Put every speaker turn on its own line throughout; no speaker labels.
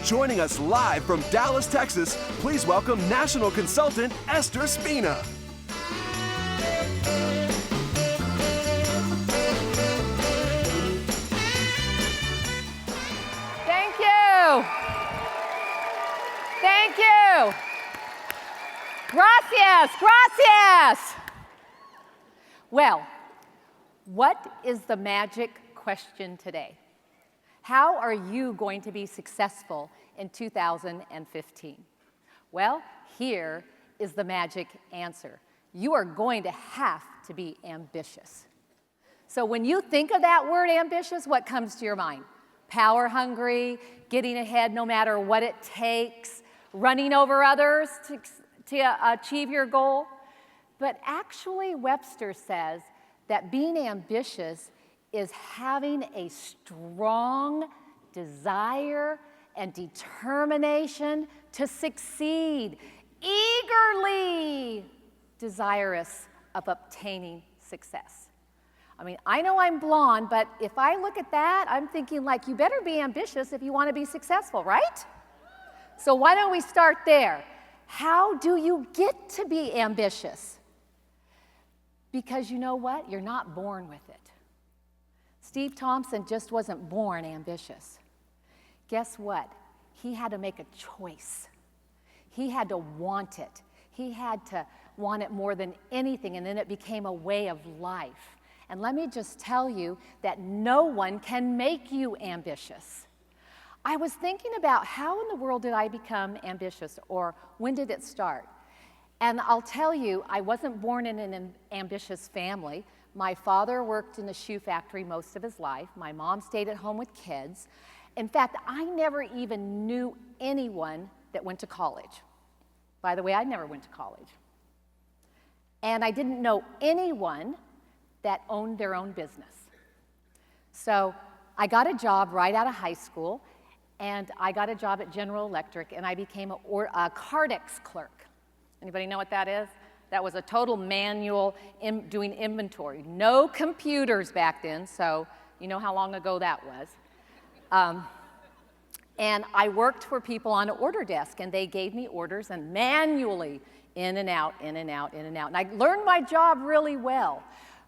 Joining us live from Dallas, Texas, please welcome national consultant Esther Spina.
Thank you. Thank you. Gracias, gracias. Well, what is the magic question today? How are you going to be successful in 2015? Well, here is the magic answer. You are going to have to be ambitious. So when you think of that word ambitious, what comes to your mind? Power hungry, getting ahead no matter what it takes, running over others to achieve your goal. But actually, Webster says that being ambitious is having a strong desire and determination to succeed, eagerly desirous of obtaining success. I mean, I know I'm blonde, but if I look at that, I'm thinking like, you better be ambitious if you want to be successful, right? So why don't we start there? How do you get to be ambitious? Because you know what? You're not born with it. Steve Thompson just wasn't born ambitious. Guess what? He had to make a choice. He had to want it. He had to want it more than anything, and then it became a way of life. And let me just tell you that no one can make you ambitious. I was thinking about how in the world did I become ambitious, or when did it start? And I'll tell you, I wasn't born in an ambitious family. My father worked in a shoe factory most of his life. My mom stayed at home with kids. In fact, I never even knew anyone that went to college. By the way, I never went to college. And I didn't know anyone that owned their own business. So I got a job right out of high school, and I got a job at General Electric, and I became a Cardex clerk. Anybody know what that is? That was a total manual doing inventory. No computers back then, so you know how long ago that was. And I worked for people on an order desk, and they gave me orders and manually in and out, in and out, in and out. And I learned my job really well.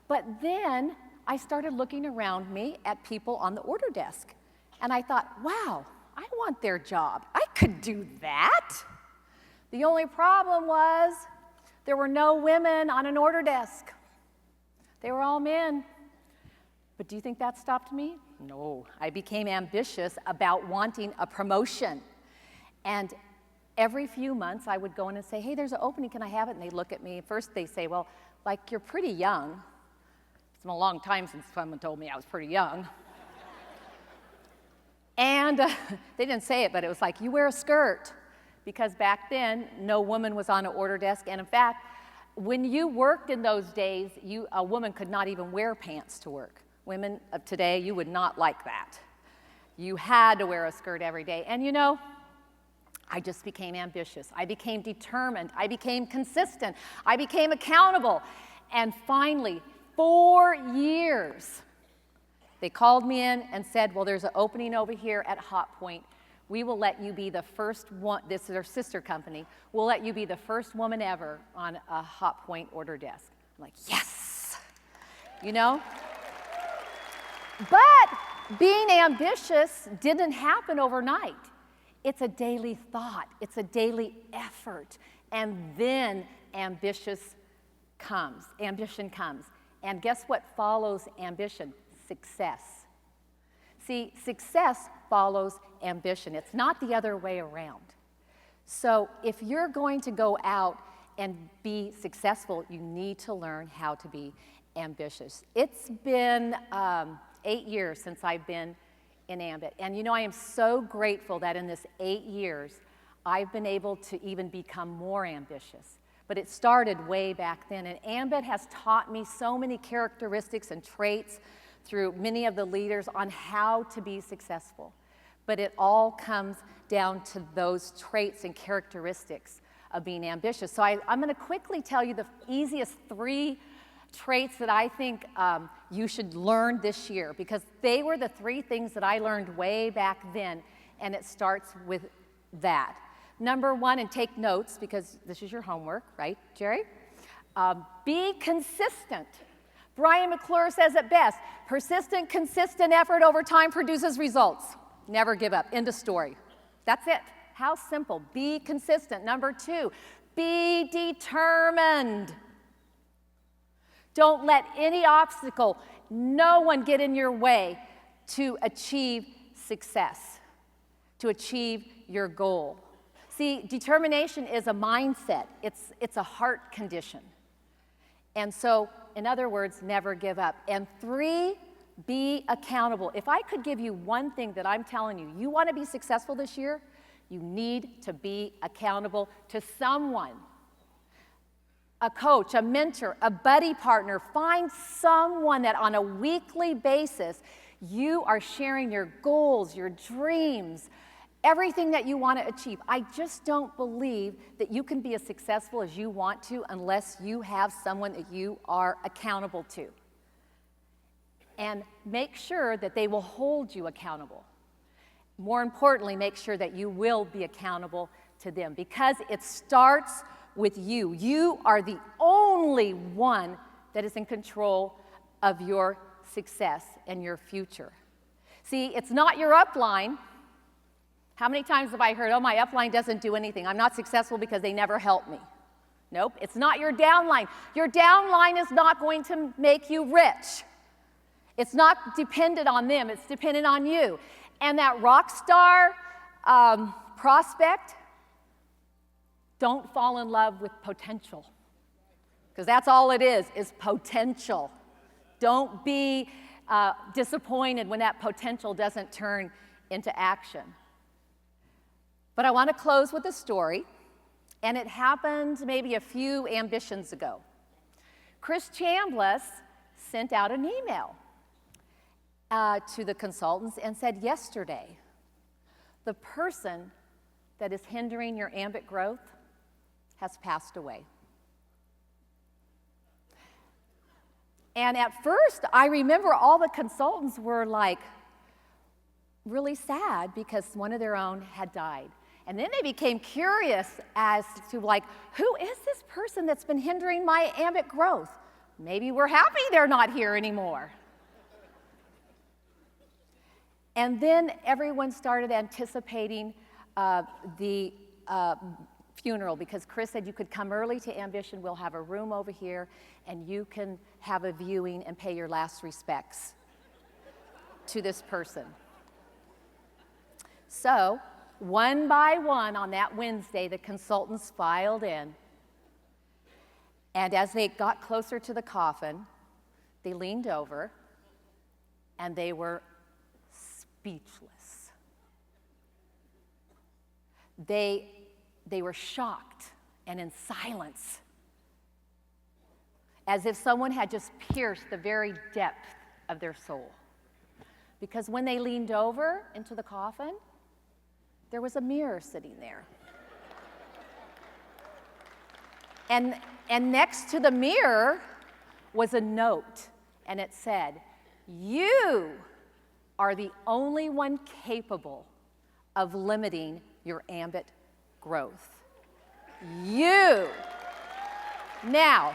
But then I started looking around me at people on the order desk. And I thought, wow, I want their job. I could do that. The only problem was there were no women on an order desk. They were all men. But do you think that stopped me? No. I became ambitious about wanting a promotion. And every few months I would go in and say, hey, there's an opening, can I have it? And they'd look at me. First they say, well, like you're pretty young. It's been a long time since someone told me I was pretty young. And they didn't say it, but it was like, you wear a skirt. Because back then, no woman was on an order desk. And in fact, when you worked in those days, a woman could not even wear pants to work. Women of today, you would not like that. You had to wear a skirt every day. And you know, I just became ambitious. I became determined. I became consistent. I became accountable. And finally, 4 years, they called me in and said, well, there's an opening over here at Hot Point. We will let you be the first one, this is their sister company, we'll let you be the first woman ever on a Hot Point order desk. I'm like, yes, you know? But being ambitious didn't happen overnight. It's a daily thought, it's a daily effort, and then ambition comes. And guess what follows ambition? Success. See, success follows ambition. It's not the other way around. So if you're going to go out and be successful, you need to learn how to be ambitious. It's been 8 years since I've been in Ambit. And you know, I am so grateful that in this 8 years, I've been able to even become more ambitious. But it started way back then. And Ambit has taught me so many characteristics and traits through many of the leaders on how to be successful. But it all comes down to those traits and characteristics of being ambitious. So I'm going to quickly tell you the easiest 3 traits that I think you should learn this year, because they were the 3 things that I learned way back then, and it starts with that. Number one, and take notes because this is your homework, right, Jerry? Be consistent. Brian McClure says it best, persistent, consistent effort over time produces results. Never give up. End of story. That's it. How simple. Be consistent. Number two, be determined. Don't let any obstacle, no one get in your way to achieve success, to achieve your goal. See, determination is a mindset. It's a heart condition. And so, in other words, never give up. And three, be accountable. If I could give you one thing that I'm telling you, you want to be successful this year, you need to be accountable to someone. A coach, a mentor, a buddy partner. Find someone that on a weekly basis you are sharing your goals, your dreams, everything that you want to achieve. I just don't believe that you can be as successful as you want to unless you have someone that you are accountable to. And make sure that they will hold you accountable. More importantly, make sure that you will be accountable to them because it starts with you. You are the only one that is in control of your success and your future. See, it's not your upline. How many times have I heard, oh, my upline doesn't do anything. I'm not successful because they never help me. Nope, it's not your downline. Your downline is not going to make you rich. It's not dependent on them. It's dependent on you. And that rock star prospect, don't fall in love with potential, because that's all it is potential. Don't be disappointed when that potential doesn't turn into action. But I want to close with a story, and it happened maybe a few ambitions ago. Chris Chambliss sent out an email to the consultants and said, yesterday, the person that is hindering your ambit growth has passed away. And at first, I remember all the consultants were like really sad because one of their own had died. And then they became curious as to like, who is this person that's been hindering my ambit growth? Maybe we're happy they're not here anymore. And then everyone started anticipating the funeral because Chris said you could come early to Ambition. We'll have a room over here and you can have a viewing and pay your last respects to this person. So, one by one on that Wednesday, the consultants filed in. And as they got closer to the coffin, they leaned over and they were speechless. They were shocked and in silence, as if someone had just pierced the very depth of their soul. Because when they leaned over into the coffin, there was a mirror sitting there. And next to the mirror was a note, and it said, "You are the only one capable of limiting your ambit growth. You." Now,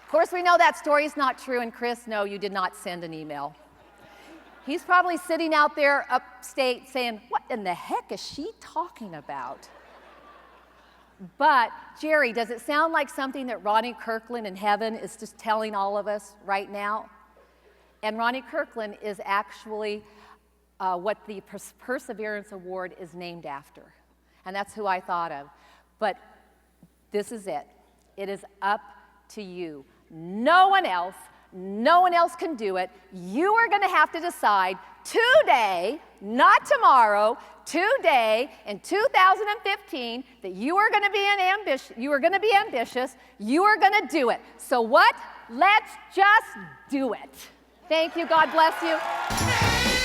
of course, we know that story is not true, and Chris, no, you did not send an email. He's probably sitting out there upstate saying, what in the heck is she talking about? But, Jerry, does it sound like something that Ronnie Kirkland in heaven is just telling all of us right now? And Ronnie Kirkland is actually what the Perseverance Award is named after. And that's who I thought of. But this is it. It is up to you. No one else can do it. You are going to have to decide today, not tomorrow, today in 2015 that you are going to be ambitious. You are going to do it. So what? Let's just do it. Thank you. God bless you.